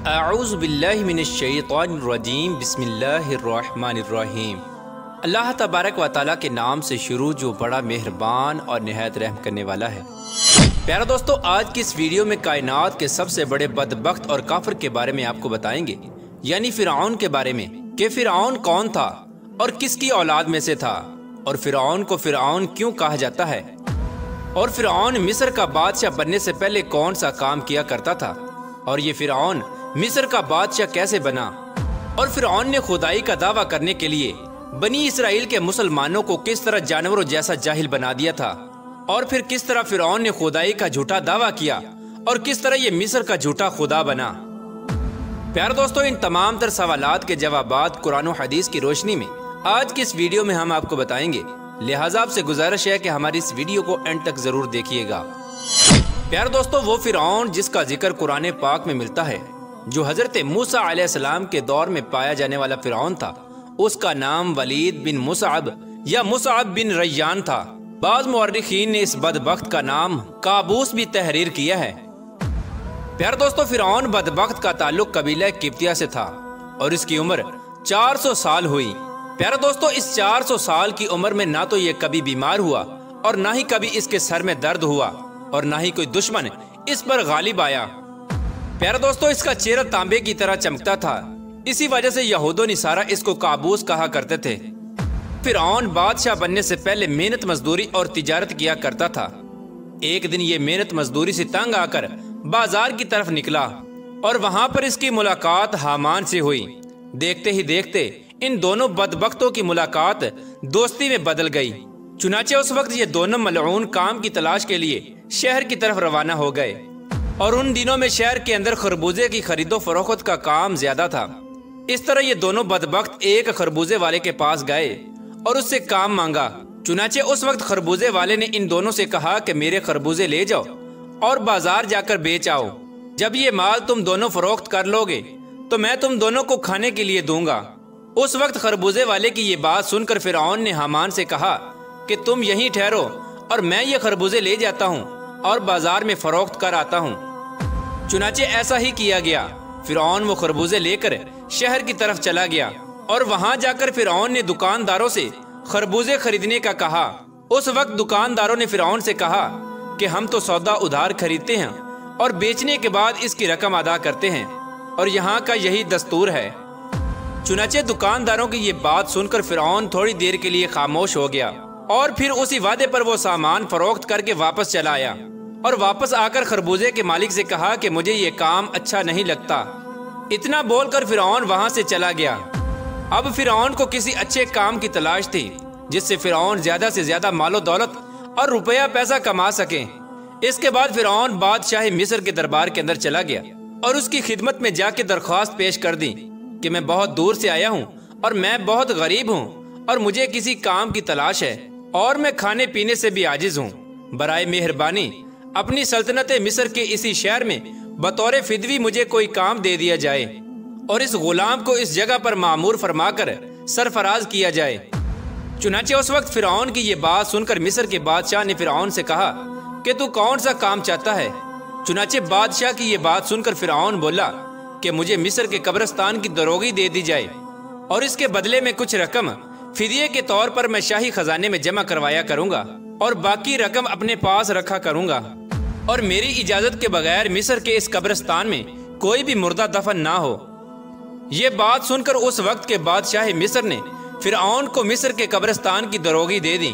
अऊज़ु बिल्लाहि मिनश्शैतानिर्रजीम बिस्मिल्लाहिर्रहमानिर्रहीम। अल्लाह तबारक व तआला के नाम से शुरू जो बड़ा मेहरबान और निहायत रहम करने वाला है। प्यारे दोस्तों, आज की इस वीडियो में कायनात के सबसे बड़े बदबख्त और काफिर के बारे में आपको बताएंगे, यानी फिरऔन के बारे में कि फिरऔन कौन था और किसकी औलाद में से था, और फिरऔन को फिरऔन क्यों कहा जाता है, और फिरऔन मिस्र का बादशाह बनने से पहले कौन सा काम किया करता था, और ये फिरऔन मिस्र का बादशाह कैसे बना, और फिरऔन ने खुदाई का दावा करने के लिए बनी इसराइल के मुसलमानों को किस तरह जानवरों जैसा जाहिल बना दिया था, और फिर किस तरह फिरऔन ने खुदाई का झूठा दावा किया और किस तरह ये मिस्र का झूठा खुदा बना। प्यारे दोस्तों, इन तमाम तर सवालात के जवाबात कुरान और हदीस की रोशनी में आज की इस वीडियो में हम आपको बताएंगे। लिहाजा आपसे गुजारिश है कि हमारी इस वीडियो को एंड तक जरूर देखिएगा। प्यारे दोस्तों, वो फिरऔन जिसका जिक्र कुरान पाक में मिलता है, जो हजरत मूसा अलैहिस्सलाम के दौर में पाया जाने वाला फिरऔन था, उसका नाम वलीद बिन मुसअब या मुसअब बिन रय्यान था। बाज़ मुअर्रिखीन ने इस बदबख्त का नाम काबूस भी तहरीर किया है। प्यारे दोस्तों, फिरऔन बदबख्त का ताल्लुक कबीला किब्तिया से था और इसकी उम्र 400 साल हुई। प्यारे दोस्तों, इस 400 साल की उम्र में ना तो ये कभी बीमार हुआ और ना ही कभी इसके सर में दर्द हुआ और ना ही कोई दुश्मन इस पर गालिब आया। प्यारे दोस्तों, इसका चेहरा तांबे की तरह चमकता था, इसी वजह से यहूदो निसारा इसको काबूस कहा करते थे। फिरऔन बादशाह बनने से पहले मेहनत मजदूरी और तिजारत किया करता था। एक दिन ये मेहनत मजदूरी से तंग आकर बाजार की तरफ निकला और वहां पर इसकी मुलाकात हामान से हुई। देखते ही देखते इन दोनों बदबख्तों की मुलाकात दोस्ती में बदल गई। चुनाचे उस वक्त ये दोनों मलऊन काम की तलाश के लिए शहर की तरफ रवाना हो गए, और उन दिनों में शहर के अंदर खरबूजे की खरीदो फरोख्त का काम ज्यादा था। इस तरह ये दोनों बदबख्त एक खरबूजे वाले के पास गए और उससे काम मांगा। चुनाचे उस वक्त खरबूजे वाले ने इन दोनों से कहा कि मेरे खरबूजे ले जाओ और बाजार जाकर बेच आओ। जब ये माल तुम दोनों फरोख्त कर लोगे तो मैं तुम दोनों को खाने के लिए दूंगा। उस वक्त खरबूजे वाले की ये बात सुनकर फिरऔन ने हामान से कहा कि तुम यहीं ठहरो और मैं ये खरबूजे ले जाता हूँ और बाजार में फरोख्त कर आता हूँ। चुनाचे ऐसा ही किया गया। फिरऔन वो खरबूजे लेकर शहर की तरफ चला गया और वहां जाकर फिरऔन ने दुकानदारों से खरबूजे खरीदने का कहा। उस वक्त दुकानदारों ने फिरऔन से कहा कि हम तो सौदा उधार खरीदते हैं और बेचने के बाद इसकी रकम अदा करते हैं, और यहाँ का यही दस्तूर है। चुनाचे दुकानदारों की ये बात सुनकर फिरऔन थोड़ी देर के लिए खामोश हो गया और फिर उसी वादे पर वो सामान फरोख्त करके वापस चला आया, और वापस आकर खरबूजे के मालिक से कहा कि मुझे ये काम अच्छा नहीं लगता। इतना बोलकर फिरऔन वहां से चला गया। अब फिरऔन को किसी अच्छे काम की तलाश थी जिससे फिरऔन ज्यादा से ज्यादा मालो दौलत और रुपया पैसा कमा सके। इसके बाद फिरऔन बादशाह मिस्र के दरबार के अंदर चला गया और उसकी खिदमत में जाके दरख्वास्त पेश कर दी कि मैं बहुत दूर से आया हूँ और मैं बहुत गरीब हूँ और मुझे किसी काम की तलाश है और मैं खाने पीने से भी आजिज हूँ। बराए मेहरबानी अपनी सल्तनत मिस्र के इसी शहर में बतौर फिदवी मुझे कोई काम दे दिया जाए और इस गुलाम को इस जगह पर मामूर फरमाकर सरफराज किया जाए। चुनाचे उस वक्त फिरऔन की ये बात सुनकर मिस्र के बादशाह ने फिरऔन से कहा कि तू कौन सा काम चाहता है। चुनाचे बादशाह की ये बात सुनकर फिरऔन बोला कि मुझे मिस्र के कब्रिस्तान की दरोगी दे दी जाए और इसके बदले में कुछ रकम फिदिये के तौर पर मैं शाही खजाने में जमा करवाया करूंगा और बाकी रकम अपने पास रखा करूंगा, और मेरी इजाजत के बगैर मिस्र के इस कब्रिस्तान में कोई भी मुर्दा दफन ना हो। ये बात सुनकर उस वक्त के बादशाह मिस्र ने फिरऔन को मिस्र के कब्रिस्तान की दरोगी दे दी।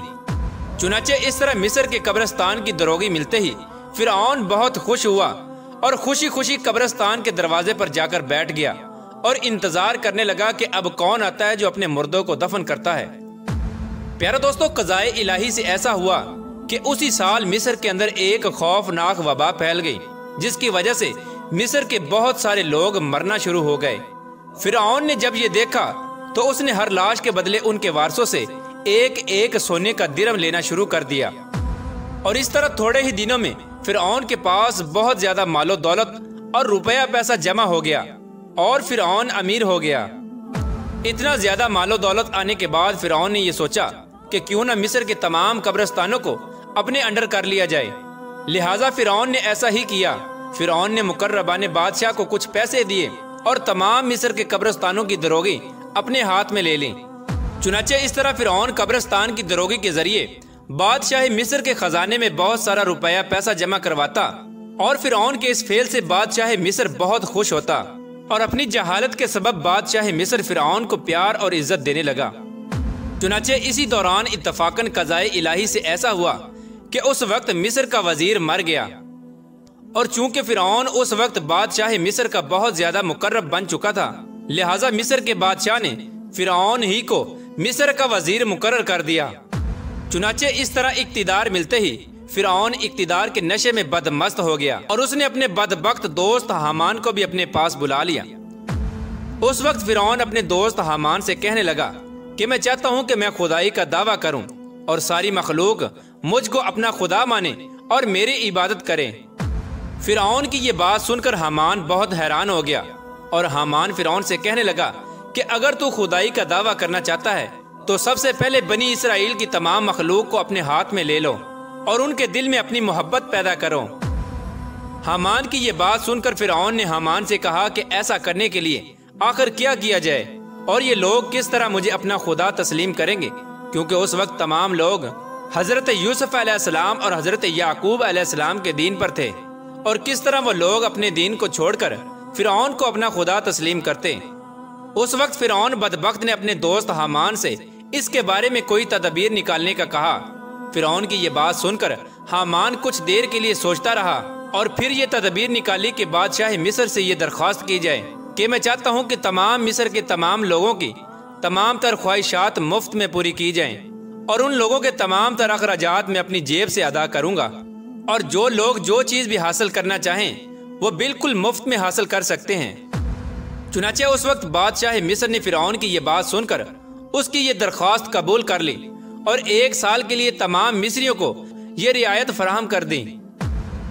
चुनाचे इस तरह मिस्र के कब्रिस्तान की दरोगी मिलते ही फिरऔन बहुत खुश हुआ और खुशी खुशी कब्रिस्तान के दरवाजे पर जाकर बैठ गया और इंतजार करने लगा कि अब कौन आता है जो अपने मुर्दों को दफन करता है। प्यारे दोस्तों, कज़ाए इलाही से ऐसा हुआ कि उसी साल मिस्र के अंदर एक खौफनाक वबा फैल गई, जिसकी वजह से मिस्र के बहुत सारे लोग मरना शुरू हो गए। फिरऔन ने जब ये देखा तो उसने हर लाश के बदले उनके वारसों से एक एक सोने का दिरहम लेना शुरू कर दिया, और इस तरह थोड़े ही दिनों में फिरऔन के पास बहुत ज्यादा मालो दौलत और रुपया पैसा जमा हो गया और फिरऔन अमीर हो गया। इतना ज्यादा मालो दौलत आने के बाद फिरऔन ने यह सोचा कि क्यों ना मिस्र के तमाम कब्रिस्तानों को अपने अंडर कर लिया जाए। लिहाजा फिरऔन ने ऐसा ही किया फिरौन ने मुकर्रबाने बादशाह को कुछ पैसे दिए और तमाम मिस्र के कब्रिस्तानों की दरोगी अपने हाथ में ले ली। चुनाचे इस तरह फिरौन कब्रिस्तान की दरोगी के जरिए बादशाह मिस्र के खजाने में बहुत सारा रुपया पैसा जमा करवाता और फिरौन के इस फेल से बादशाह मिस्र बहुत खुश होता और अपनी जहालत के सबब बादशाह मिस्र फिरौन को प्यार और इज्जत देने लगा। चुनाचे इसी दौरान इत्तफाकन कज़ाए इलाही से ऐसा हुआ कि उस वक्त मिस्र का वजीर मर गया और चूंकि फिरौन उस वक्त बादशाह मिस्र का बहुत ज्यादा मुकर्रब बन चुका था, लिहाजा मिस्र के बादशाह ने फिरौन ही को मिस्र का वजीर मुकर्रर कर दिया। चुनाचे इस तरह इक्तिदार मिलते ही फिरौन इक्तिदार के नशे में बदमस्त हो गया और उसने अपने बदबख्त दोस्त हामान को भी अपने पास बुला लिया। उस वक्त फिरौन अपने दोस्त हामान से कहने लगा कि मैं चाहता हूं कि मैं खुदाई का दावा करूं और सारी मखलूक मुझको अपना खुदा माने और मेरी इबादत करे। फिरौन की ये बात सुनकर हामान बहुत हैरान हो गया और हामान फिरौन से कहने लगा कि अगर तू खुदाई का दावा करना चाहता है तो सबसे पहले बनी इसराइल की तमाम मखलूक को अपने हाथ में ले लो और उनके दिल में अपनी मोहब्बत पैदा करो। हामान की ये बात सुनकर फिरौन ने हामान से कहा कि ऐसा करने के लिए आखिर क्या किया जाए और ये लोग किस तरह मुझे अपना खुदा तस्लीम करेंगे, क्योंकि उस वक्त तमाम लोग हजरत यूसुफ अलैहिस्सलाम और हजरत याकूब अलैहिस्सलाम के दीन पर थे और किस तरह वो लोग अपने दीन को छोड़कर फिरौन को अपना खुदा तस्लीम करते। उस वक्त फिरौन बदबख्त ने अपने दोस्त हामान से इसके बारे में कोई तदबीर निकालने का कहा। फिरौन की ये बात सुनकर हामान कुछ देर के लिए सोचता रहा और फिर ये तदबीर निकाली कि बादशाह मिस्र से ये दरख्वास्त की जाए कि मैं चाहता हूँ कि तमाम मिस्र के तमाम लोगों की तमाम तर ख्वाहिशात मुफ्त में पूरी की जाएं और उन लोगों के तमाम तर अखराजात में अपनी जेब से अदा करूंगा और जो लोग जो चीज भी हासिल करना चाहें वो बिल्कुल मुफ्त में हासिल कर सकते हैं। चुनाचे उस वक्त बादशाह मिस्र ने फिरौन की ये बात सुनकर उसकी ये दरख्वास्त कबूल कर ली और 1 साल के लिए तमाम मिस्रियों को ये रियायत फराहम कर दी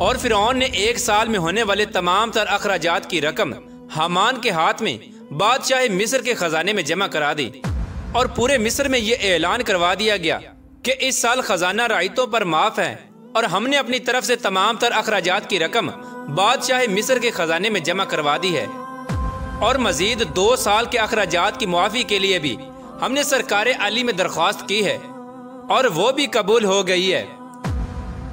और फिरौन ने 1 साल में होने वाले तमाम तर अखराजात की रकम हामान के हाथ में बादशाह मिस्र के खजाने में जमा करा दी और पूरे मिस्र में ये ऐलान करवा दिया गया कि इस साल खजाना राइतों पर माफ है और हमने अपनी तरफ से तमाम तर अखराजात की रकम बादशाह मिस्र के खजाने में जमा करवा दी है और मजीद 2 साल के अखराजात की मुआफी के लिए भी हमने सरकार आली में दरख्वास्त की है और वो भी कबूल हो गई है।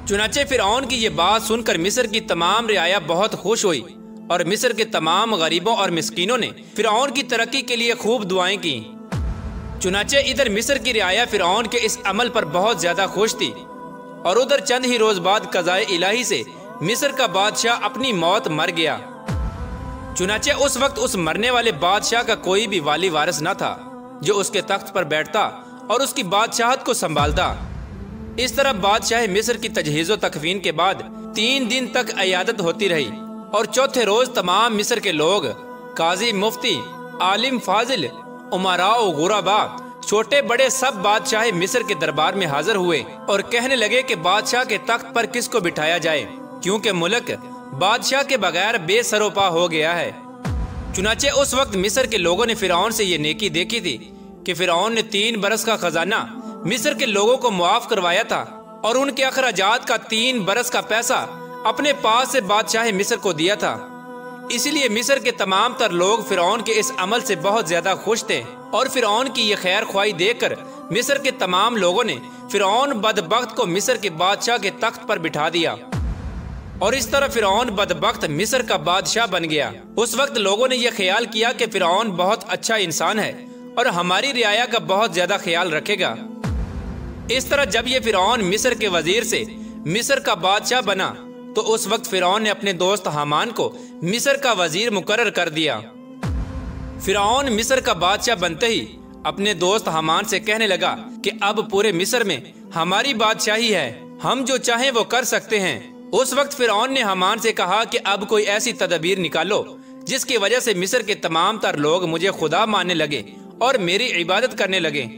चुनाचे फिरौन की ये बात सुनकर मिस्र की तमाम रियाया बहुत खुश हुई और मिस्र के तमाम गरीबों और मिस्कीनों ने फिरौन की तरक्की के लिए खूब दुआएं की। चुनाचे इधर मिस्र की रियाया फिरौन के इस अमल पर बहुत ज्यादा खुश थी और उधर चंद ही रोज बाद कज़ाए इलाही से मिस्र का बादशाह अपनी मौत मर गया। चुनाचे उस वक्त उस मरने वाले बादशाह का कोई भी वाली वारिस न था जो उसके तख्त पर बैठता और उसकी बादशाहत को संभालता। इस तरह बादशाह मिस्र की तजहीज़ो तकफीन के बाद 3 दिन तक इयादत होती रही और चौथे रोज तमाम मिस्र के लोग काजी, मुफ्ती, आलिम, फाजिल, उमरा, गुरबा, छोटे बड़े सब बादशाह मिस्र के दरबार में हाजिर हुए और कहने लगे कि बादशाह के तख्त पर किसको बिठाया जाए, क्योंकि मुल्क बादशाह के बगैर बेसरोपा हो गया है। चुनाचे उस वक्त मिस्र के लोगों ने फिरौन से ये नेकी देखी थी कि फिरौन ने 3 बरस का खजाना मिस्र के लोगों को मुआफ करवाया था और उनके अखराजात का 3 बरस का पैसा अपने पास से बादशाह मिस्र को दिया था। इसलिए मिस्र के तमाम तर लोग फिरौन के इस अमल से बहुत ज्यादा खुश थे और फिरौन की ये खैर ख्वाही देखकर मिस्र के तमाम लोगों ने फिरौन बदबख्त को मिस्र के बादशाह के तख्त पर बिठा दिया और इस तरह फिरौन बदबख्त मिस्र का बादशाह बन गया। उस वक्त लोगों ने यह ख्याल किया कि फिरौन बहुत अच्छा इंसान है और हमारी रियाया का बहुत ज्यादा ख्याल रखेगा। इस तरह जब ये फिरौन मिस्र के वजीर से मिस्र का बादशाह बना तो उस वक्त फिरौन ने अपने दोस्त हामान को मिस्र का वजीर मुकर्रर कर दिया। फिरौन मिस्र का बादशाह बनते ही अपने दोस्त हामान से कहने लगा कि अब पूरे मिस्र में हमारी बादशाही है, हम जो चाहें वो कर सकते हैं। उस वक्त फिरौन ने हामान से कहा कि अब कोई ऐसी तदबीर निकालो जिसकी वजह से मिस्र के तमाम तर लोग मुझे खुदा मानने लगे और मेरी इबादत करने लगे।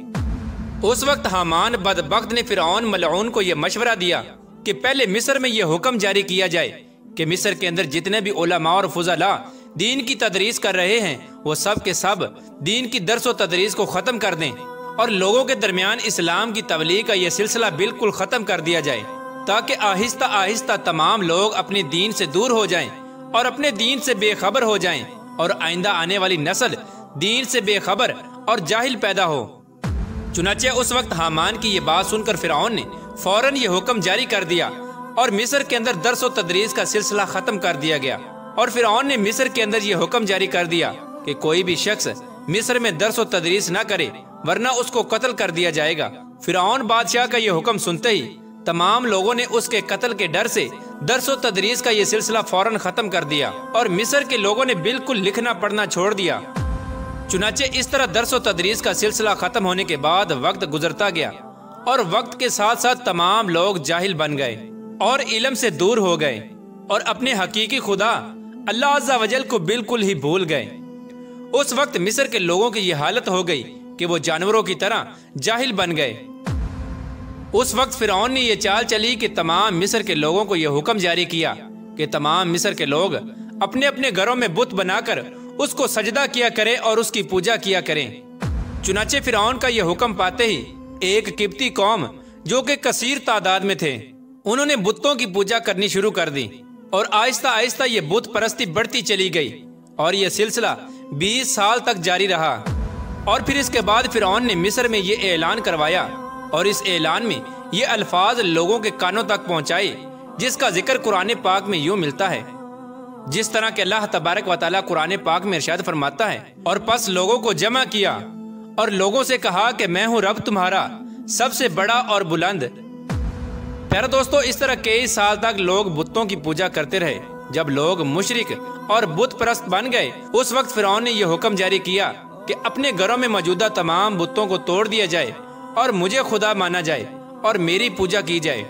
उस वक्त हामान बदबख्त ने फिरौन मलऊन को यह मशवरा दिया कि पहले मिस्र में यह हुक्म जारी किया जाए कि मिस्र के अंदर जितने भी उलमा और फुज़ला दीन की तदरीस कर रहे हैं वो सब के सब दीन की दर्स व तदरीस को ख़त्म कर दें और लोगों के दरमियान इस्लाम की तबलीग का यह सिलसिला बिल्कुल ख़त्म कर दिया जाए ताकि आहिस्ता आहिस्ता तमाम लोग अपने दीन से दूर हो जाएं और अपने दीन से बेखबर हो जाएं और आइंदा आने वाली नस्ल दीन से बेखबर और जाहिल पैदा हो। चुनाचे उस वक्त हामान की ये बात सुनकर फिरौन ने फौरन ये हुक्म जारी कर दिया और मिस्र के अंदर दर्स व तदरीस का सिलसिला खत्म कर दिया गया। और फिरौन ने मिस्र के अंदर ये हुक्म जारी कर दिया कि कोई भी शख्स मिस्र में दर्स व तदरीस न करे वरना उसको कत्ल कर दिया जाएगा। फिरौन बादशाह का ये हुक्म सुनते ही तमाम लोगों ने उसके कत्ल के डर से दर्स व तदरीस का ये सिलसिला फौरन खत्म कर दिया और मिस्र के लोगों ने बिल्कुल लिखना पढ़ना छोड़ दिया। चुनाचे इस तरह दर्स व तदरीस का सिलसिला खत्म होने के बाद वक्त गुजरता गया और वक्त के साथ साथ तमाम लोग जाहिल बन गए और इल्म से दूर हो गए और अपने हकीकी खुदा अल्लाह अज़्ज़ा वजल को बिल्कुल ही भूल गए। उस वक्त मिस्र के लोगों की ये हालत हो गई कि वो जानवरों की तरह जाहिल बन गए। उस वक्त फिरौन ने ये चाल चली कि तमाम मिस्र के लोगों को यह हुक्म जारी किया कि तमाम मिस्र के लोग अपने अपने घरों में बुत बनाकर उसको सजदा किया करें और उसकी पूजा किया करें। चुनाचे फिरौन का यह हुक्म पाते ही एक किब्ती कौम जो कि कसीर तादाद में थे, उन्होंने बुतों की पूजा करनी शुरू कर दी और आहिस्ता आहिस्ता ये बुत परस्ती बढ़ती चली गई और यह सिलसिला 20 साल तक जारी रहा। और फिर इसके बाद फिरौन ने मिस्र में ये ऐलान करवाया और इस ऐलान में ये अल्फाज लोगों के कानों तक पहुंचाए जिसका जिक्र कुरान पाक में यूं मिलता है जिस तरह के अल्लाह तबारक व तआला कुरान पाक में इरशाद फरमाता है, और पस लोगों को जमा किया और लोगों से कहा कि मैं हूँ रब तुम्हारा सबसे बड़ा और बुलंद। प्यारे दोस्तों, इस तरह कई साल तक लोग बुतों की पूजा करते रहे। जब लोग मुशरिक और बुत परस्त बन गए उस वक्त फिरौन ने यह हुक्म जारी किया कि अपने घरों में मौजूदा तमाम बुतों को तोड़ दिया जाए और मुझे खुदा माना जाए और मेरी पूजा की जाए।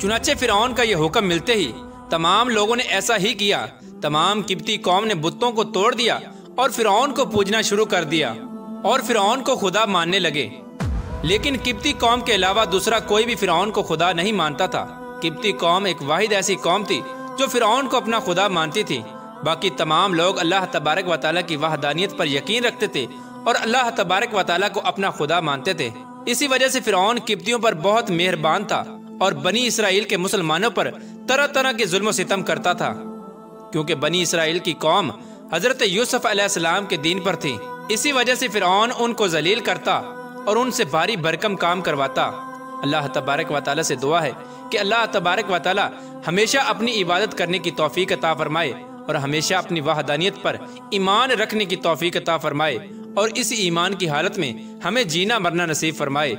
चुनाचे फिरौन का यह हुक्म मिलते ही तमाम लोगों ने ऐसा ही किया। तमाम किब्ती कौम ने बुतों को तोड़ दिया और फिरौन को पूजना शुरू कर दिया और फिरौन को खुदा मानने लगे। लेकिन किब्ती कौम के अलावा दूसरा कोई भी फिरौन को खुदा नहीं मानता था। किब्ती कौम एक वाहिद ऐसी कौम थी जो फिरौन को अपना खुदा मानती थी। बाकी तमाम लोग अल्लाह तबारक व तआला की वहदानियत पर यकीन रखते थे और अल्लाह तबारक व तआला को अपना खुदा मानते थे। इसी वजह से फिरौन किब्तियों पर बहुत मेहरबान था और बनी इसराइल के मुसलमानों पर तरह तरह के जुल्म सितम करता था, क्योंकि बनी इसराइल की कौम हजरत यूसुफ अलैहिस्सलाम के दीन पर थी। इसी वजह से फिरौन उनको जलील करता और उनसे भारी भरकम काम करवाता। अल्लाह तबारक व तआला से दुआ है कि अल्लाह तबारक व तआला हमेशा अपनी इबादत करने की तौफीक अता फरमाए और हमेशा अपनी वहदानियत पर ईमान रखने की तौफीक अता फरमाए और इस ईमान की हालत में हमें जीना मरना नसीब फरमाए।